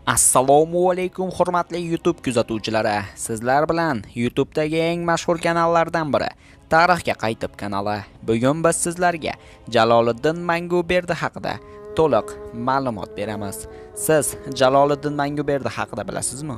Assalomu alaykum hurmatli YouTube kuzatuvchilari. Sizlar bilan YouTube'dagi eng mashhur kanallardan biri Tarixga qaytib kanali. Bugun biz sizlarga Jaloliddin Manguberdi haqida to'liq ma'lumot beramiz. Siz Jaloliddin Manguberdi haqida bilasizmi?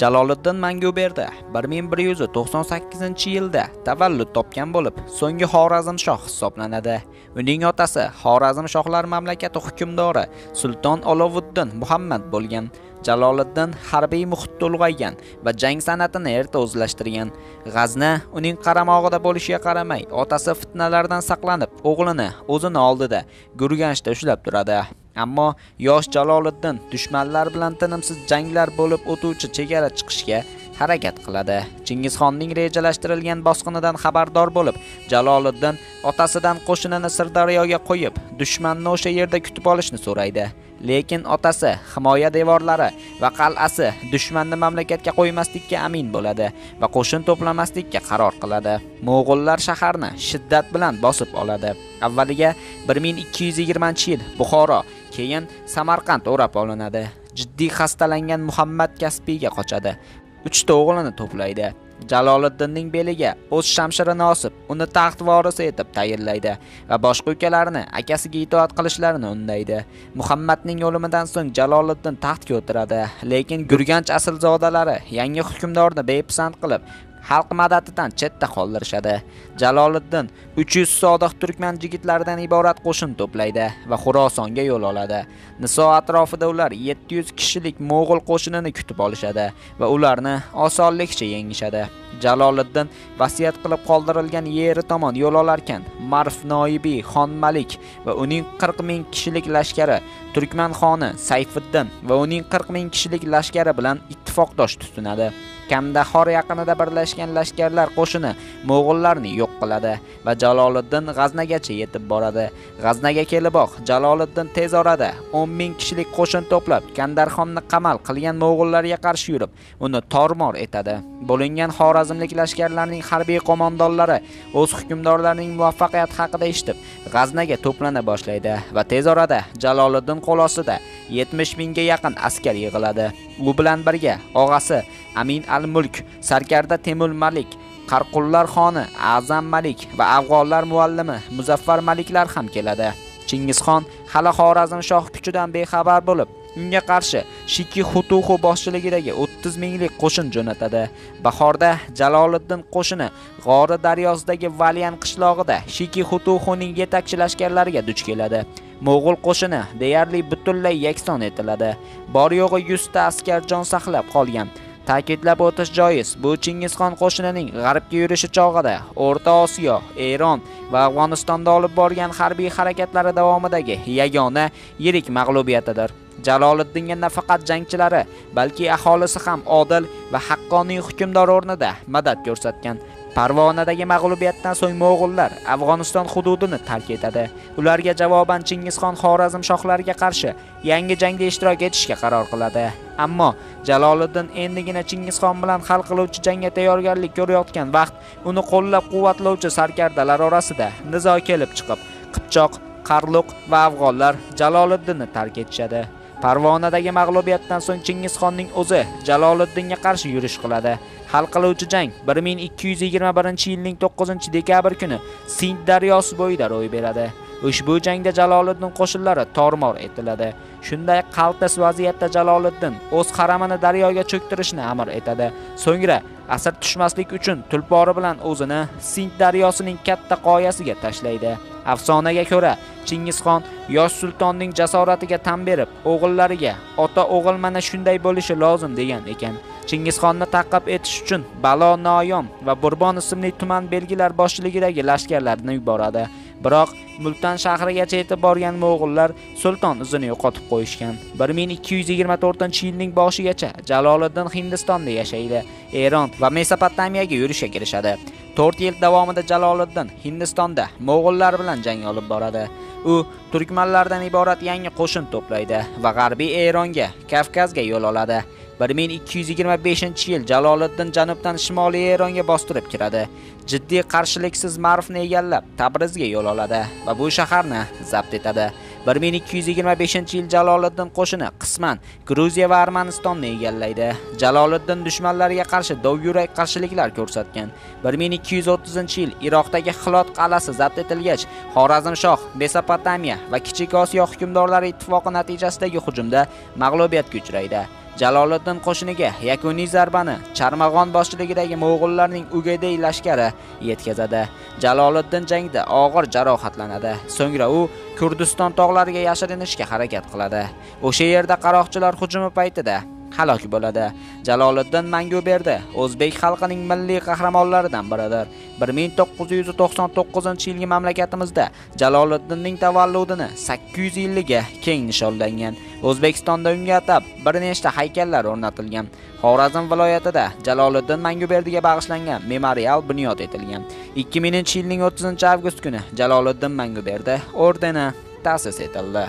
Jaloliddin Manguberdi 1198-yilda tavallud topgan bo'lib, so'nggi Xorazmshoh hisoblanadi. Uning otasi Xorazmshohlar mamlakati hukmdori Sulton Olovuddin Muhammad bo'lgan. Jaloliddin harbiy muhitda ulg'aygan va jang san'atini erta o'zlashtirgan. G'azna uning qaramog'ida bo'lishiga qaramay, otasi fitnalardan saqlanib, o'g'lini o'zini oldida Gurganchda ushlab turadi. Ammo yosh Jaloliddin dushmanlar bilan tinimsiz janglar bo'lib o'tuvchi chegara chiqishga harakat qiladi. Chingizxonning rejalashtirilgan bosqinidan xabardor bo'lib, Jaloliddin otasidan qo'shinini Sirdaryoga qo'yib, dushmanni o'sha yerda kutib olishni so'raydi. Lekin otasi himoya devorlari va qal'asi dushmanni mamlakatga qo'ymaslikka amin bo'ladi va qo'shin to'plamaslikka qaror qiladi. Mo'g'ullar shaharni shiddat bilan bosib oladi. Avvaliga 1220-yil Buxoro, keyin Samarqand o'rab olinadi. Jiddiy xastalangan Muhammad Kaspiyga qochadi. 3 ta o'g'lini to'playdi. Jaloliddinning beliga o'z shamshirini osib, uni taxt vorisi etib tayinlaydi va boshqa ukalarini akasiga itoat qilishlarini undaydi. Muhammadning o'limidan so'ng Jaloliddin taxtga o'tiradi, lekin Gurganch aslzodalari yangi hukmdorni bepisand qilib, xalq madadidan chetda qoldirishadi. Jaloliddin 300 sodiq turkman yigitlaridan iborat qo'shin to'playdi va Xorasonga yo'l oladi. Niso atrofida ular 700 kishilik mo'g'ul qo'shinini kutib olishadi va ularni osonlikcha yengishadi. Jaloliddin vasiyat qilib qoldirilgan yeri tomon yo'l olarkan, Marf Noibi Xon Malik va uning 40 ming kishilik lashkari, Turkman xoni Sayfiddin va uning 40 ming kishilik lashkari bilan ittifoqdosh tutinadi. Kandahor yaqinida birlashgan lashkarlar qo'shini mo'g'ullarni yo'q qiladi va Jaloliddin G'aznagacha yetib boradi. G'aznaga keliboq Jaloliddin tez orada 10 ming kishilik qo'shin to'plab, Kandarxonni qamal qilgan mo'g'ullarga qarshi yurib, uni tormor etadi. Bo'lingan xorazmlik lashkarlarning harbiy qo'mondonlari o'z hukmdorlarining muvaffaqiyati haqida eshitib, G'aznaga to'plana boshlaydi va tez orada Jaloliddin qo'l ostida 70 mingga yaqin askar yig'iladi. U bilan birga og'asi Amin al-Mulk, Sarkarda Temur Malik, Qarqullar xoni Azam Malik va afg'onlar muallimi Muzaffar Maliklar ham keladi. Chingizxon hali Xorazmshoh kuchidan bexabar bo'lib, unga qarshi Shiki Xutuxu boshchiligidagi 30 minglik qo'shin jo'natadi. Bahorda Jaloliddin qo'shini G'ori daryosidagi Valyan qishlog'ida Shiki Xutuxuning yetakchi lashkarlariga duch keladi. Mo'g'ul qo'shini deyarli butunlay yakson etiladi. Bor yo'g'i 100 ta askar jon saqlab qolgan. Ta'kidlab o'tish joiz, bu Chingizxon qo'shinining g'arbga yurishi chog'ida O'rta Osiyo, Eron va Afg'onistonda olib borgan harbiy harakatlari davomidagi yagona yirik mag'lubiyatidir. Jaloliddinga nafaqat jangchilari, balki aholisi ham odil va haqqoniy hukmdor o'rnida madad ko'rsatgan. Farg'onadagi mag'lubiyatdan so'ng mo'g'ullar Afg'oniston hududini tark etadi. Ularga javoban Chingizxon Xorazmshohlarga qarshi yangi jangda ishtirok etishga qaror qiladi. Ammo Jaloliddin endigina Chingizxon bilan hal qiluvchi jangga tayyorgarlik ko'rayotgan vaqt uni qo'llab-quvvatlovchi sarkardalar orasida nizo kelib chiqib, Qipchoq, Qarluq va afg'onlar Jaloliddinni tark etishadi. Farg'onadagi mag'lubiyatdan so'ng Chingizxonning o'zi Jaloliddinga qarshi yurish qiladi. Hal qiluvchi jang 1221-yilning 9-dekabr kuni Sind daryosi bo'yida ro'y beradi. Ushbu jangda Jaloliddin qo'shinlari tormor etiladi. Shunday qaltis vaziyatda Jaloliddin o'z haramini daryoga cho'ktirishni amr etadi. So'ngra asir tushmaslik uchun tulpori bilan o'zini Sind daryosining katta qoyasiga tashlaydi. Afsonaga ko'ra, Chingizxon yosh sultonning jasoratiga tan berib, o'g'illariga "Ota o'g'il mana shunday bo'lishi lozim" degan ekan. Chingizxonni ta'qib etish uchun Balo Noyon va Burbon ismli tuman belgilar boshchiligidagi lashkarlarni yuboradi. Biroq Multan shahrigacha yetib borgan mo'g'ullar sulton izini yo'qotib qo'yishgan. 1224-yilning boshigacha Jaloliddin Hindistonda yashaydi. Eron va Mesopotamiyaga yurishga kirishadi. 4 yil davomida Jaloliddin Hindistonda mo'g'ullar bilan jang olib boradi. U turkmanlardan iborat yangi qo'shin to'playdi va g'arbiy Eronga, Kavkazga yo'l oladi. 1225-yil Jaloliddin janubdan shimoliy Eronga bostirib kiradi. Jiddiy qarshiliksiz Marfni egallab, Tabrizga yo'l oladi va bu shaharni zabt etadi. 1225-yil Jaloliddin qo'shini qisman Gruziya va Armanistonni egallaydi. Jaloliddin dushmanlariga qarshi dovyurak qarshiliklar ko'rsatgan. 1230-yil Iroqdagi Xilot qal'asi zabt etilgach, Xorazmshoh Mesopotamiya va Kichik Osiyo hukmdorlari ittifoqi natijasidagi hujumda mag'lubiyatga uchraydi. Jaloliddin qo'shiniga yakuniy zarbani Charmag'on boshchiligidagi mo'g'ullarning Ugedey lashkari yetkazadi. Jaloliddin jangda og'ir jarohatlanadi. So'ngra u Kurdiston tog'lariga yashirinishga harakat qiladi. O'sha yerda qaroqchilar hujumi paytida halok bo'ladi. Jaloliddin Manguberdi o'zbek xalqining milliy qahramonlaridan biridir. 1999-yilgi mamlakatimizda Jaloliddinning tavalludini 800 yilliga keng nishonlangan. O'zbekistonda unga atab bir nechta haykallar o'rnatilgan. Xorazm viloyatida Jaloliddin Manguberdiga bag'ishlangan memorial bunyod etilgan. 2000-yilning 30-avgust kuni Jaloliddin Manguberdi ordeni ta'sis etildi.